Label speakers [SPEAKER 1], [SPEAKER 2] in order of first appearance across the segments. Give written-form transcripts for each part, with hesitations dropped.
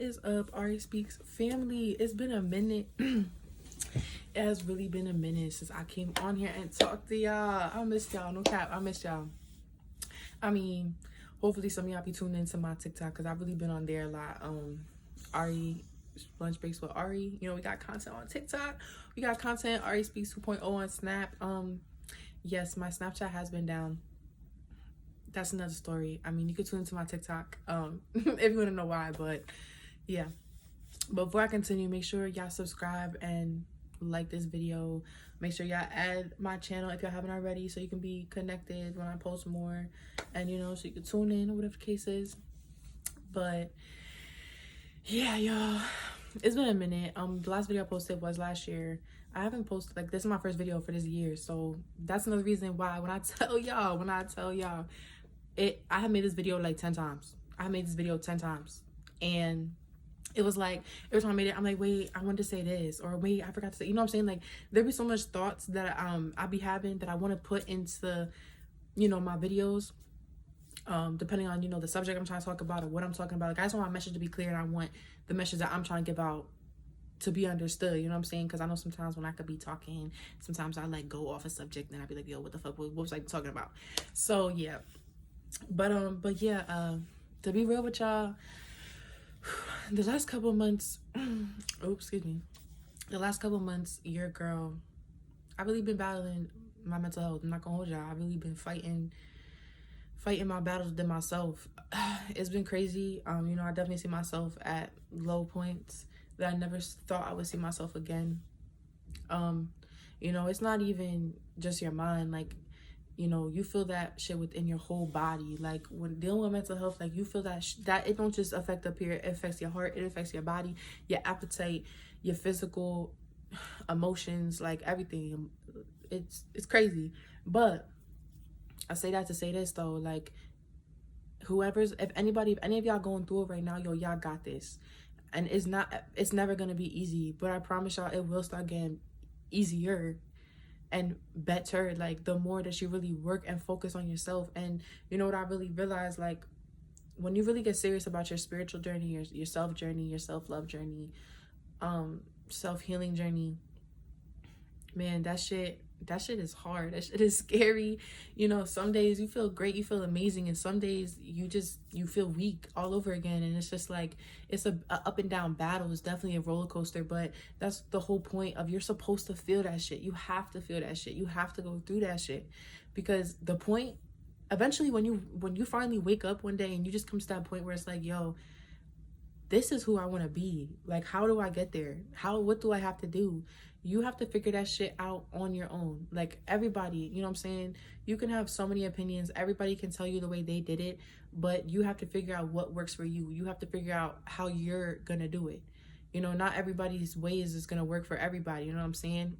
[SPEAKER 1] What is up, Ari Speaks family? It's been a minute. It has really been a minute since I came on here and talked to y'all. I missed y'all, no cap. I missed y'all. I mean, hopefully some of y'all be tuning into my TikTok because I've really been on there a lot. Ari Lunch Breaks with Ari. You know, we got content on TikTok. We got content Ari Speaks 2.0 on Snap. Yes, my Snapchat has been down. That's another story. I mean, you can tune into my TikTok if you want to know why, but yeah. But before I continue, make sure y'all subscribe and like this video. Make sure y'all add my channel if y'all haven't already so you can be connected when I post more, and you know, so you can tune in or whatever the case is. But yeah, y'all, it's been a minute. The last video I posted was last year. I haven't posted, like, this is my first video for this year, so that's another reason why when I tell y'all I have made this video like 10 times. I made this video 10 times, and it was like every time I made it, I'm like, wait, I wanted to say this, or wait, I forgot to say, you know what I'm saying? Like, there be so much thoughts that I be having that I want to put into, you know, my videos, depending on, you know, the subject I'm trying to talk about or what I'm talking about. Like, I just want my message to be clear, and I want the message that I'm trying to give out to be understood, you know what I'm saying? Because I know sometimes when I could be talking, sometimes I like go off a subject and I be like, yo, what the fuck, what was I talking about? So yeah, but yeah, to be real with y'all, the last couple months, the last couple months, your girl, I really been battling my mental health. I'm not gonna hold y'all. I really been fighting my battles within myself. It's been crazy. You know, I definitely see myself at low points that I never thought I would see myself again. You know, it's not even just your mind. Like, you know, you feel that shit within your whole body. Like, when dealing with mental health, like, you feel that that it don't just affect up here. It affects your heart. It affects your body, your appetite, your physical emotions, like everything. It's crazy. But I say that to say this though, like, if any of y'all going through it right now, yo, y'all got this. And it's never gonna be easy, but I promise y'all it will start getting easier and better, like, the more that you really work and focus on yourself. And you know what I really realized, like, when you really get serious about your spiritual journey, your self journey, your self-love journey, self-healing journey, man, that shit is hard. That shit is scary. You know, some days you feel great, you feel amazing, and some days you feel weak all over again. And it's just like, it's a up and down battle. It's definitely a roller coaster, but that's the whole point of, you're supposed to feel that shit. You have to feel that shit. You have to go through that shit, because the point, eventually, when you finally wake up one day and you just come to that point where it's like, yo, this is who I want to be. Like, how do I get there? What do I have to do? You have to figure that shit out on your own. Like, everybody, you know what I'm saying? You can have so many opinions. Everybody can tell you the way they did it, but you have to figure out what works for you. You have to figure out how you're gonna do it. You know, not everybody's ways is gonna work for everybody. You know what I'm saying?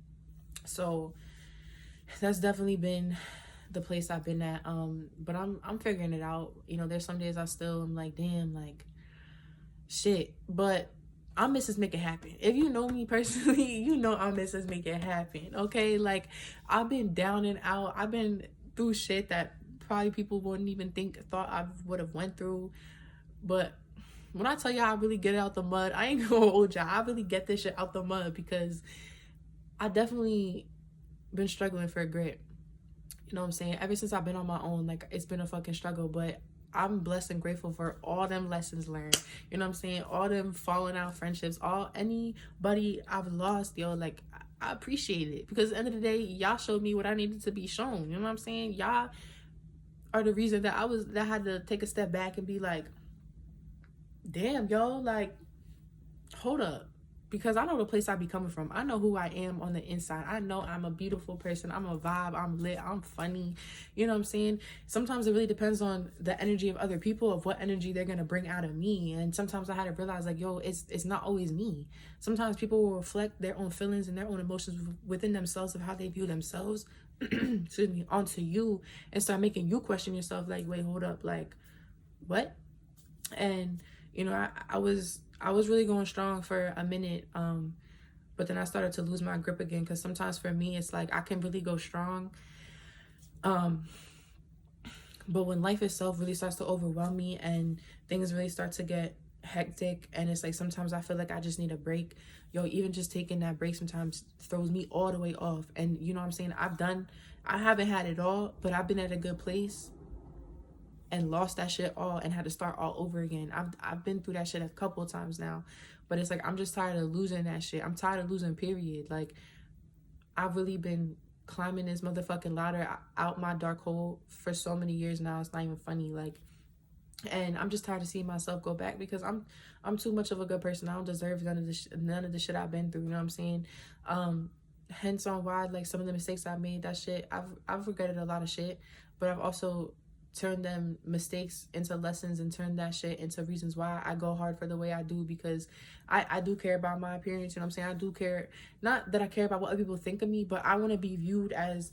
[SPEAKER 1] So that's definitely been the place I've been at. But I'm figuring it out. You know, there's some days I'm like, damn, like, shit, but I'm Mrs. Make It Happen. If you know me personally, you know I'm Mrs. Make It Happen, okay? Like, I've been down and out. I've been through shit that probably people wouldn't even thought I would have went through. But when I tell y'all I really get it out the mud, I ain't gonna hold y'all. I really get this shit out the mud, because I definitely been struggling for grit. You know what I'm saying? Ever since I've been on my own, like, it's been a fucking struggle, but I'm blessed and grateful for all them lessons learned. You know what I'm saying? All them falling out friendships, anybody I've lost, yo, like, I appreciate it, because at the end of the day, y'all showed me what I needed to be shown. You know what I'm saying? Y'all are the reason that I had to take a step back and be like, damn, yo, like, hold up. Because I know the place I be coming from. I know who I am on the inside. I know I'm a beautiful person. I'm a vibe. I'm lit. I'm funny. You know what I'm saying? Sometimes it really depends on the energy of other people, of what energy they're going to bring out of me. And sometimes I had to realize, like, yo, it's not always me. Sometimes people will reflect their own feelings and their own emotions within themselves of how they view themselves, excuse me, onto you, and start making you question yourself, like, wait, hold up, like, what? And, you know, I was really going strong for a minute, but then I started to lose my grip again, because sometimes for me, it's like, I can really go strong, but when life itself really starts to overwhelm me and things really start to get hectic, and it's like sometimes I feel like I just need a break. Yo, even just taking that break sometimes throws me all the way off. And you know what I'm saying, I haven't had it all, but I've been at a good place and lost that shit all and had to start all over again. I've been through that shit a couple of times now, but it's like I'm just tired of losing that shit. I'm tired of losing, period. Like, I've really been climbing this motherfucking ladder out my dark hole for so many years now. It's not even funny. Like, and I'm just tired of seeing myself go back, because I'm too much of a good person. I don't deserve none of the shit I've been through. You know what I'm saying? Hence on why, like, some of the mistakes I made, that shit, I've regretted a lot of shit, but I've also turned them mistakes into lessons and turned that shit into reasons why I go hard for the way I do, because I do care about my appearance. You know what I'm saying? I do care, not that I care about what other people think of me, but I want to be viewed as,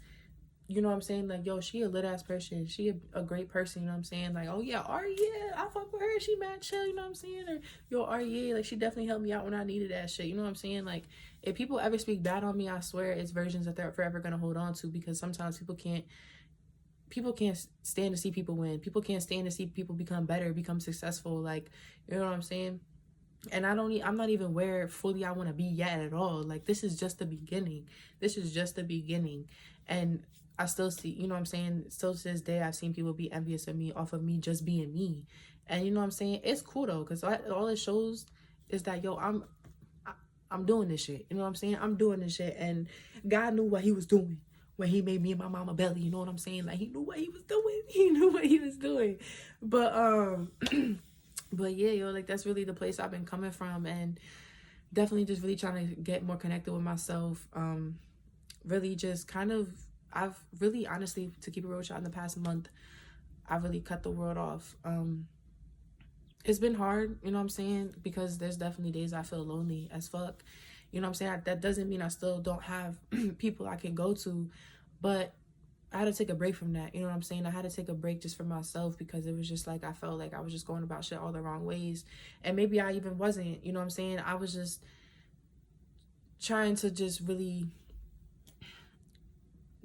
[SPEAKER 1] you know what I'm saying, like, yo, she a lit ass person, she a great person, you know what I'm saying, like, oh yeah, Ari, yeah, I fuck with her, she mad chill, you know what I'm saying, or yo, Ari, yeah, like, she definitely helped me out when I needed that shit, you know what I'm saying. Like, if people ever speak bad on me, I swear it's versions that they're forever gonna hold on to, because sometimes people can't stand to see people win. People can't stand to see people become better, become successful, like, you know what I'm saying. And I'm not even where fully I want to be yet at all. Like, this is just the beginning. This is just the beginning. And I still see, you know what I'm saying, still to this day, I've seen people be envious of me off of me just being me. And you know what I'm saying, it's cool though, because all it shows is that, yo, I'm doing this shit. You know what I'm saying? I'm doing this shit. And God knew what he was doing when he made me and my mama belly. You know what I'm saying? Like, he knew what he was doing. He knew what he was doing. But but yeah, yo, like, that's really the place I've been coming from, and definitely just really trying to get more connected with myself. Really just kind of, I've really, honestly, to keep it real with y'all, in the past month, I've really cut the world off. It's been hard, you know what I'm saying, because there's definitely days I feel lonely as fuck. You know what I'm saying? That doesn't mean I still don't have people I can go to, but I had to take a break from that. You know what I'm saying? I had to take a break just for myself, because it was just like, I felt like I was just going about shit all the wrong ways. And maybe I even wasn't, you know what I'm saying? I was just trying to just really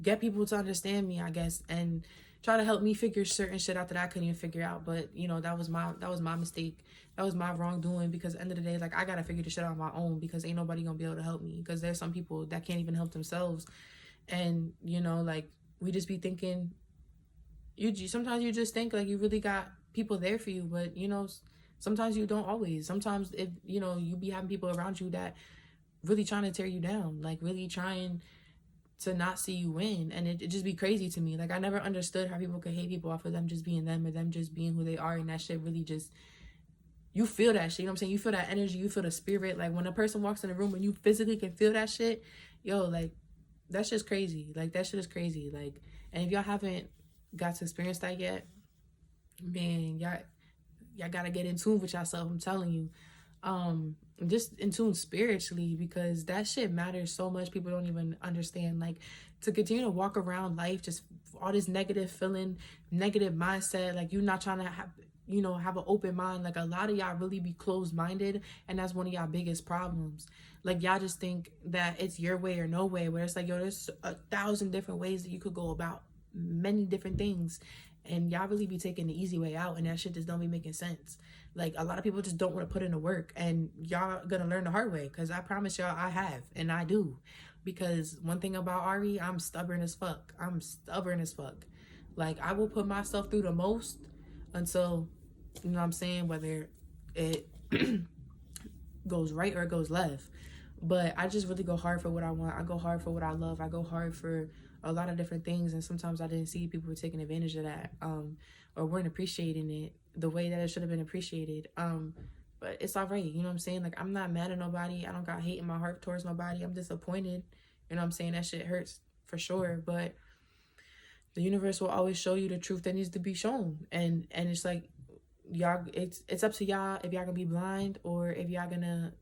[SPEAKER 1] get people to understand me, I guess, and try to help me figure certain shit out that I couldn't even figure out. But you know, that was my mistake. That was my wrongdoing, because at the end of the day, like, I gotta figure this shit out on my own, because ain't nobody gonna be able to help me, because there's some people that can't even help themselves. And you know, like, we just be thinking, sometimes you just think like you really got people there for you, but you know, sometimes you don't always. Sometimes, if you know, you be having people around you that really trying to tear you down, like really trying to not see you win. And it just be crazy to me. Like, I never understood how people could hate people off of them just being them, or them just being who they are. And that shit really just, you feel that shit, you know what I'm saying? You feel that energy, you feel the spirit. Like, when a person walks in the room and you physically can feel that shit, yo, like, that's just crazy. Like, that shit is crazy. Like, and if y'all haven't got to experience that yet, man, y'all gotta get in tune with yourself. I'm telling you. Just in tune spiritually, because that shit matters so much. People don't even understand. Like, to continue to walk around life just all this negative feeling, negative mindset, like, you're not trying to have, you know, have an open mind. Like, a lot of y'all really be closed-minded, and that's one of y'all biggest problems. Like, y'all just think that it's your way or no way, where it's like, yo, there's 1,000 different ways that you could go about many different things, and y'all really be taking the easy way out, and that shit just don't be making sense. Like, a lot of people just don't want to put in the work, and y'all gonna learn the hard way, because I promise y'all I have, and I do. Because one thing about Ari, I'm stubborn as fuck. Like, I will put myself through the most until, you know what I'm saying, whether it goes right or it goes left. But I just really go hard for what I want. I go hard for what I love. I go hard for a lot of different things, and sometimes I didn't see people were taking advantage of that, or weren't appreciating it the way that it should have been appreciated. But it's all right, you know what I'm saying? Like, I'm not mad at nobody. I don't got hate in my heart towards nobody. I'm disappointed, you know what I'm saying? That shit hurts for sure, but the universe will always show you the truth that needs to be shown. And it's like, y'all, it's up to y'all if y'all gonna be blind, or if y'all gonna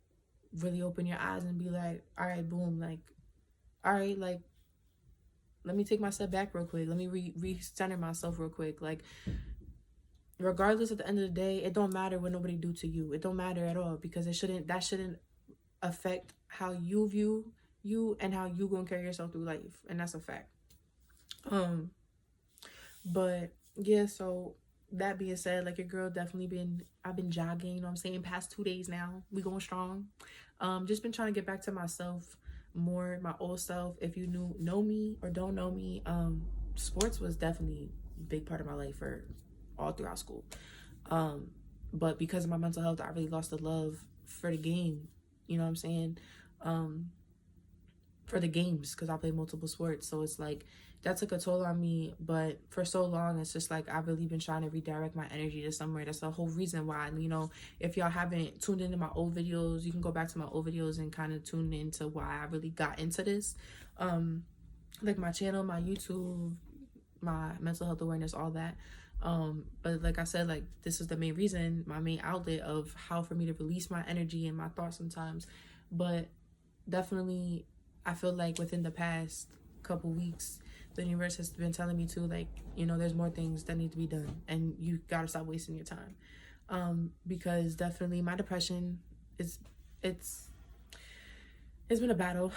[SPEAKER 1] really open your eyes and be like, all right, boom, like, all right, like, let me take my step back real quick. Let me recenter myself real quick. Like, regardless, at the end of the day, it don't matter what nobody do to you. It don't matter at all, because that shouldn't affect how you view you and how you gonna carry yourself through life. And that's a fact. But yeah, so that being said, like, your girl definitely I've been jogging, you know what I'm saying, past 2 days now. We going strong. Just been trying to get back to myself more, my old self. If you know me or don't know me, sports was definitely a big part of my life for all throughout school. But because of my mental health, I really lost the love for the game, you know what I'm saying? For the games, because I play multiple sports. So it's like that took a toll on me. But for so long, it's just like I've really been trying to redirect my energy to somewhere. That's the whole reason why, you know, if y'all haven't tuned into my old videos, you can go back to my old videos and kind of tune into why I really got into this. Like my channel, my YouTube, my mental health awareness, all that. But like I said, like, this is the main reason, my main outlet of how for me to release my energy and my thoughts sometimes. But definitely, I feel like within the past couple weeks, the universe has been telling me to, like, you know, there's more things that need to be done and you gotta stop wasting your time. Because definitely my depression it's been a battle.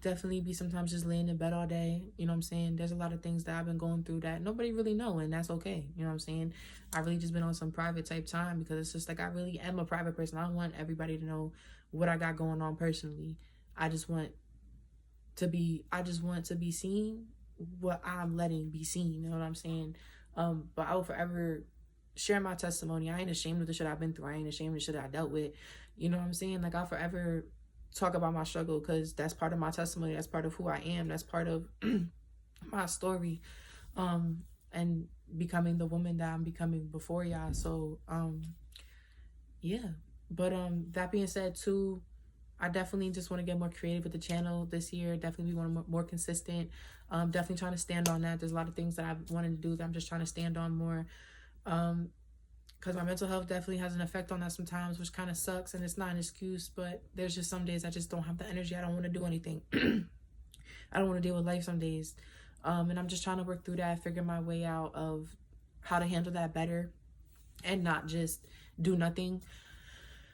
[SPEAKER 1] Definitely be sometimes just laying in bed all day. You know what I'm saying? There's a lot of things that I've been going through that nobody really know, and that's okay. You know what I'm saying? I really just been on some private type time because it's just like I really am a private person. I don't want everybody to know what I got going on personally. I just want to be seen what I'm letting be seen. You know what I'm saying? But I will forever share my testimony. I ain't ashamed of the shit I've been through. I ain't ashamed of the shit I dealt with. You know what I'm saying? Like, I'll forever talk about my struggle because that's part of my testimony. That's part of who I am. That's part of my story. And becoming the woman that I'm becoming before y'all. So, yeah. But that being said too, I definitely just want to get more creative with the channel this year. Definitely be more consistent. Definitely trying to stand on that. There's a lot of things that I've wanted to do that I'm just trying to stand on more. Because my mental health definitely has an effect on that sometimes, which kind of sucks, and it's not an excuse, but there's just some days I just don't have the energy. I don't want to do anything. I don't want to deal with life some days. And I'm just trying to work through that, figure my way out of how to handle that better and not just do nothing.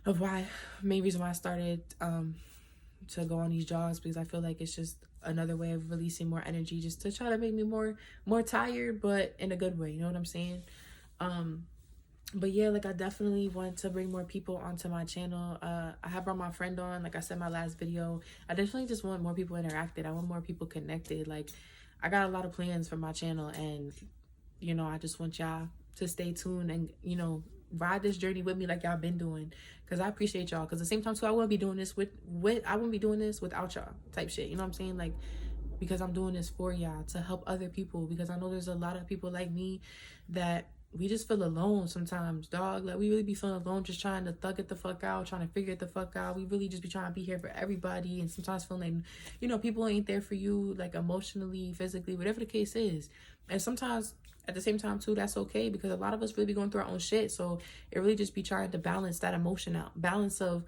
[SPEAKER 1] Of why, main reason why I started to go on these jogs, because I feel like it's just another way of releasing more energy, just to try to make me more tired, but in a good way. You know what I'm saying? But yeah, like, I definitely want to bring more people onto my channel. I have brought my friend on, like I said in my last video. I definitely just want more people interacted. I want more people connected. Like, I got a lot of plans for my channel, and, you know, I just want y'all to stay tuned and, you know, ride this journey with me like y'all been doing, because I appreciate y'all. Because at the same time too, I wouldn't be doing this I wouldn't be doing this without y'all type shit. You know what I'm saying? Like, because I'm doing this for y'all to help other people, because I know there's a lot of people like me that we just feel alone sometimes, dog. Like, we really be feeling alone, just trying to thug it the fuck out, trying to figure it the fuck out. We really just be trying to be here for everybody, and sometimes feeling like, you know, people ain't there for you, like, emotionally, physically, whatever the case is. And sometimes at the same time too, that's okay, because a lot of us really be going through our own shit. So it really just be trying to balance that emotion out. Balance of,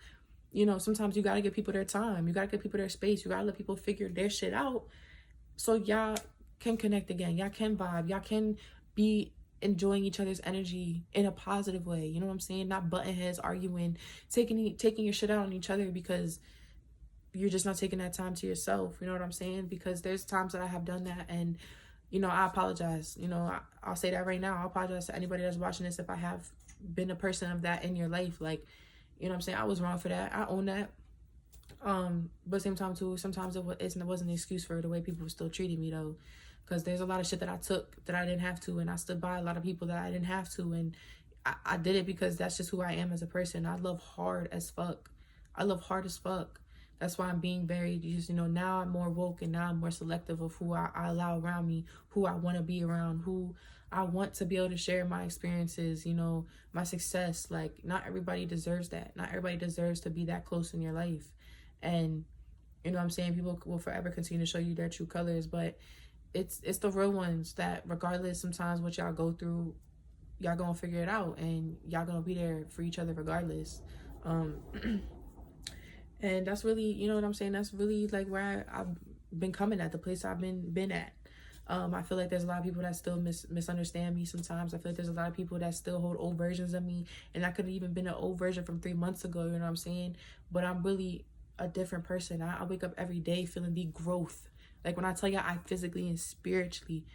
[SPEAKER 1] you know, sometimes you got to give people their time. You got to give people their space. You got to let people figure their shit out so y'all can connect again. Y'all can vibe. Y'all can be enjoying each other's energy in a positive way. You know what I'm saying? Not button heads, arguing, taking your shit out on each other because you're just not taking that time to yourself. You know what I'm saying? Because there's times that I have done that, and, you know, I apologize. You know, I'll say that right now. I apologize to anybody that's watching this if I have been a person of that in your life. Like, you know what I'm saying? I was wrong for that. I own that. But same time too, sometimes it wasn't an excuse for the way people were still treating me, though. Because there's a lot of shit that I took that I didn't have to, and I stood by a lot of people that I didn't have to, and I did it because that's just who I am as a person. I love hard as fuck. I love hard as fuck. That's why I'm being very, just, you know, now I'm more woke, and now I'm more selective of who I allow around me, who I want to be around, who I want to be able to share my experiences, you know, my success. Like, not everybody deserves that. Not everybody deserves to be that close in your life. And, you know what I'm saying, people will forever continue to show you their true colors, but it's the real ones that, regardless sometimes what y'all go through, y'all gonna figure it out, and y'all gonna be there for each other regardless. And that's really, you know what I'm saying, that's really like where I've been coming at, the place I've been at. I feel like there's a lot of people that still misunderstand me sometimes. I feel like there's a lot of people that still hold old versions of me, and I could have even been an old version from 3 months ago, you know what I'm saying? But I'm really a different person. I wake up every day feeling the growth. Like, when I tell you, I physically and spiritually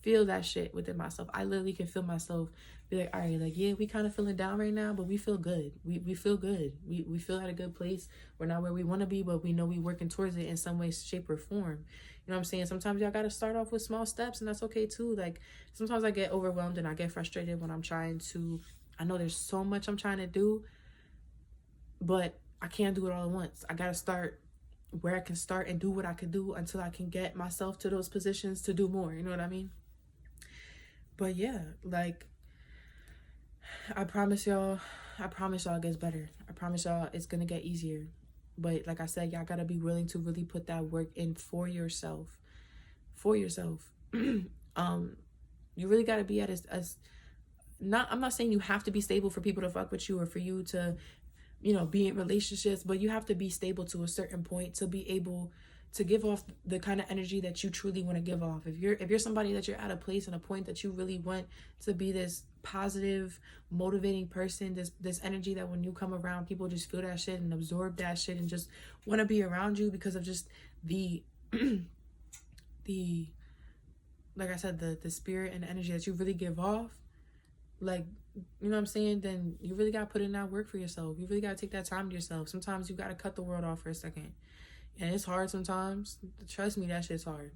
[SPEAKER 1] feel that shit within myself. I literally can feel myself be like, all right, like, yeah, we kind of feeling down right now, but we feel good. We feel good. We feel at a good place. We're not where we want to be, but we know we working towards it in some way, shape, or form. You know what I'm saying? Sometimes y'all got to start off with small steps, and that's okay too. Like, sometimes I get overwhelmed and I get frustrated when I'm trying to, I know there's so much I'm trying to do, but I can't do it all at once. I got to start where I can start and do what I can do until I can get myself to those positions to do more. You know what I mean? But yeah, like, I promise y'all it gets better. I promise y'all it's gonna get easier. But like I said, y'all gotta be willing to really put that work in for yourself. For yourself. You really gotta be at as not, I'm not saying you have to be stable for people to fuck with you or for you to, you know, be in relationships, but you have to be stable to a certain point to be able to give off the kind of energy that you truly want to give off. If you're somebody that you're at a place and a point that you really want to be this positive, motivating person, this energy that when you come around, people just feel that shit and absorb that shit and just want to be around you because of just the the, like I said, the spirit and the energy that you really give off, like, you know what I'm saying, then you really got to put in that work for yourself. You really got to take that time to yourself. Sometimes you got to cut the world off for a second. And it's hard sometimes. Trust me, that shit's hard.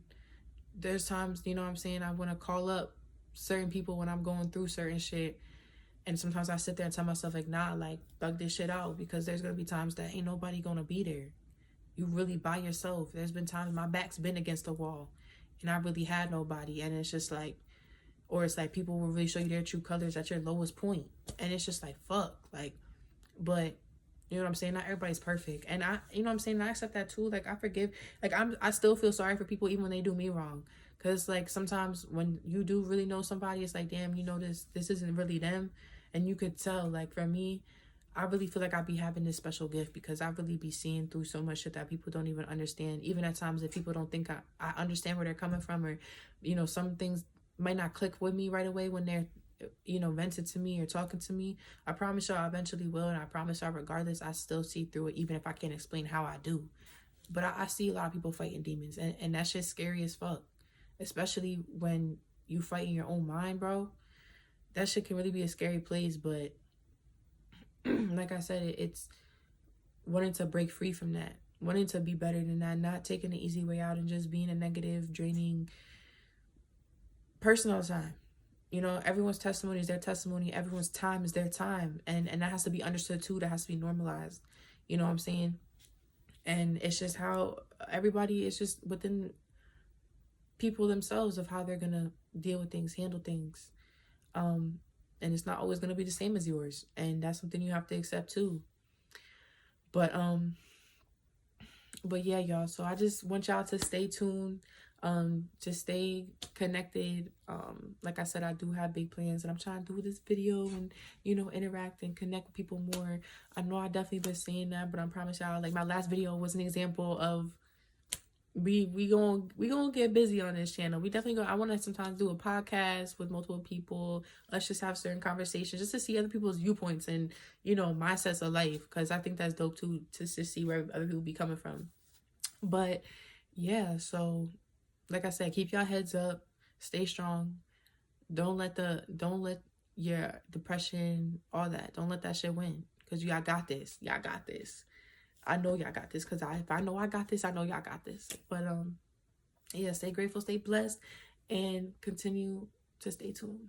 [SPEAKER 1] There's times, you know what I'm saying, I want to call up certain people when I'm going through certain shit. And sometimes I sit there and tell myself, like, nah, like, thug this shit out. Because there's going to be times that ain't nobody going to be there. You really by yourself. There's been times my back's been against the wall. And I really had nobody. And it's just like, or it's like people will really show you their true colors at your lowest point. And it's just like, fuck. Like, but you know what I'm saying? Not everybody's perfect. And I, you know what I'm saying? I accept that too. Like, I forgive. Like, I still feel sorry for people even when they do me wrong. Because, like, sometimes when you do really know somebody, it's like, damn, you know, this isn't really them. And you could tell, like, for me, I really feel like I be having this special gift because I really be seeing through so much shit that people don't even understand. Even at times that people don't think I understand where they're coming from, or, you know, some things might not click with me right away when they're, you know, vented to me or talking to me. I promise y'all I eventually will, and I promise y'all regardless, I still see through it, even if I can't explain how I do. But I see a lot of people fighting demons, and that shit's scary as fuck. Especially when you fight in your own mind, bro. That shit can really be a scary place, but like I said, it's wanting to break free from that. Wanting to be better than that, not taking the easy way out and just being a negative, draining person all the time. You know, everyone's testimony is their testimony. Everyone's time is their time. And that has to be understood too. That has to be normalized. You know what I'm saying? And it's just how everybody is just within people themselves of how they're going to deal with things, handle things. And it's not always going to be the same as yours. And that's something you have to accept too. But yeah, y'all. So I just want y'all to stay tuned. To stay connected. Like I said, I do have big plans, and I'm trying to do this video and, you know, interact and connect with people more. I know I definitely been saying that, but I promise y'all, like, my last video was an example of we gonna get busy on this channel. We definitely I want to sometimes do a podcast with multiple people. Let's just have certain conversations just to see other people's viewpoints and, you know, mindsets of life, because I think that's dope too, to see where other people be coming from. But yeah, so like I said, keep y'all heads up, stay strong. Don't let your depression, all that, don't let that shit win, because y'all got this. Y'all got this. I know y'all got this, because if I know I got this, I know y'all got this. But yeah, stay grateful, stay blessed, and continue to stay tuned.